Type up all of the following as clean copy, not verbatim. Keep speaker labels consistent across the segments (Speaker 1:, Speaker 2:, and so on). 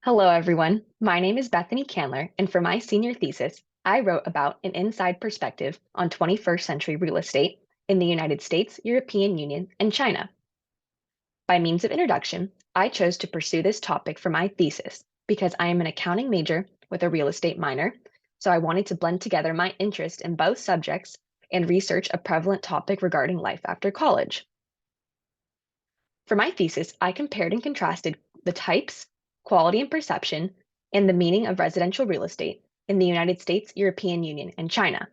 Speaker 1: Hello, everyone. My name is Bethany Candler, and for my senior thesis, I wrote about an inside perspective on 21st century real estate in the United States, European Union, and China. By means of introduction, I chose to pursue this topic for my thesis because I am an accounting major with a real estate minor, so I wanted to blend together my interest in both subjects and research a prevalent topic regarding life after college. For my thesis, I compared and contrasted the types, quality and perception, and the meaning of residential real estate in the United States, European Union, and China.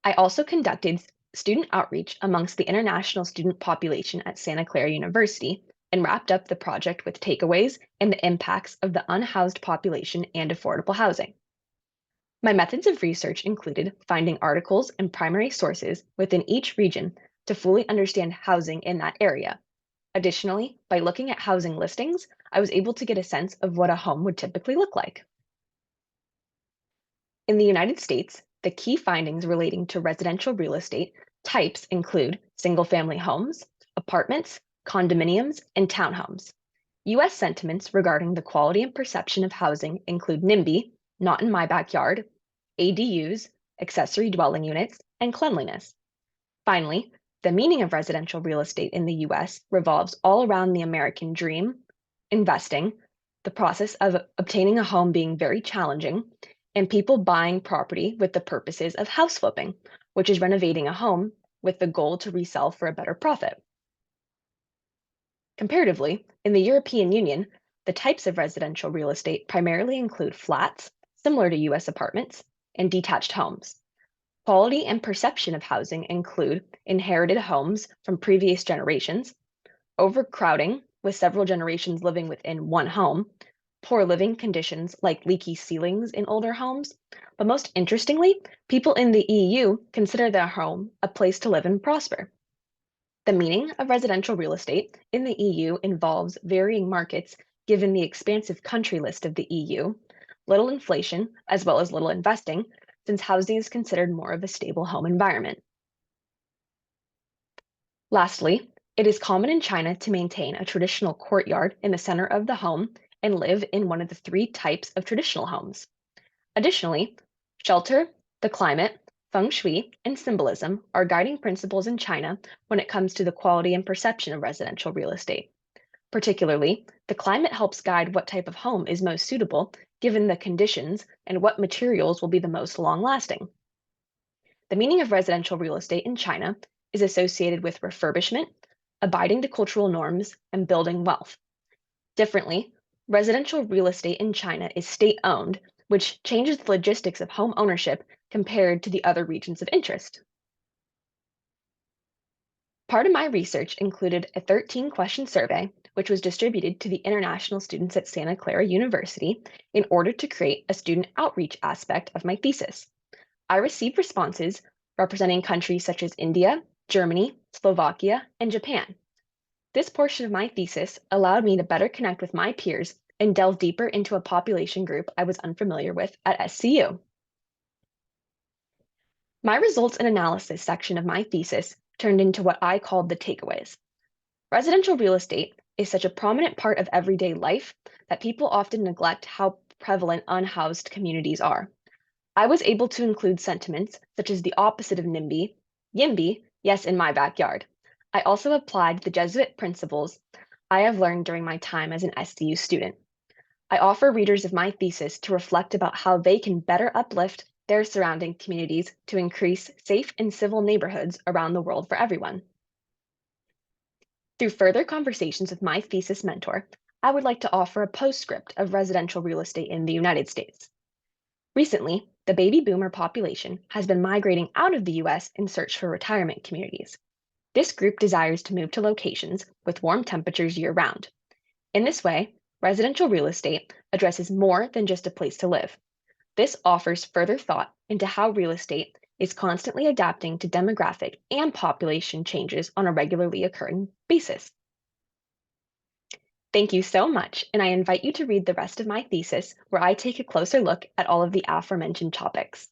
Speaker 1: I also conducted student outreach amongst the international student population at Santa Clara University and wrapped up the project with takeaways and the impacts of the unhoused population and affordable housing. My methods of research included finding articles and primary sources within each region to fully understand housing in that area. Additionally, by looking at housing listings, I was able to get a sense of what a home would typically look like. In the United States, the key findings relating to residential real estate types include single family homes, apartments, condominiums, and townhomes. US sentiments regarding the quality and perception of housing include NIMBY, not in my backyard, ADUs, accessory dwelling units, and cleanliness. Finally, the meaning of residential real estate in the US revolves all around the American dream, investing, the process of obtaining a home being very challenging, and people buying property with the purposes of house flipping, which is renovating a home with the goal to resell for a better profit. Comparatively, in the European Union, the types of residential real estate primarily include flats, similar to US apartments, and detached homes. Quality and perception of housing include inherited homes from previous generations, overcrowding with several generations living within one home, poor living conditions like leaky ceilings in older homes, but most interestingly, people in the EU consider their home a place to live and prosper. The meaning of residential real estate in the EU involves varying markets given the expansive country list of the EU, little inflation, as well as little investing, since housing is considered more of a stable home environment. Lastly, it is common in China to maintain a traditional courtyard in the center of the home and live in one of the three types of traditional homes. Additionally, shelter, the climate, feng shui, and symbolism are guiding principles in China when it comes to the quality and perception of residential real estate. Particularly, the climate helps guide what type of home is most suitable given the conditions and what materials will be the most long lasting. The meaning of residential real estate in China is associated with refurbishment, abiding to cultural norms, and building wealth. Differently, residential real estate in China is state owned, which changes the logistics of home ownership compared to the other regions of interest. Part of my research included a 13-question survey, which was distributed to the international students at Santa Clara University in order to create a student outreach aspect of my thesis. I received responses representing countries such as India, Germany, Slovakia, and Japan. This portion of my thesis allowed me to better connect with my peers and delve deeper into a population group I was unfamiliar with at SCU. My results and analysis section of my thesis turned into what I called the takeaways. Residential real estate is such a prominent part of everyday life that people often neglect how prevalent unhoused communities are. I was able to include sentiments such as the opposite of NIMBY, YIMBY, yes, in my backyard. I also applied the Jesuit principles I have learned during my time as an SDU student. I offer readers of my thesis to reflect about how they can better uplift their surrounding communities to increase safe and civil neighborhoods around the world for everyone. Through further conversations with my thesis mentor, I would like to offer a postscript of residential real estate in the United States. Recently, the baby boomer population has been migrating out of the US in search for retirement communities. This group desires to move to locations with warm temperatures year round. In this way, residential real estate addresses more than just a place to live. This offers further thought into how real estate is constantly adapting to demographic and population changes on a regularly occurring basis. Thank you so much, and I invite you to read the rest of my thesis where I take a closer look at all of the aforementioned topics.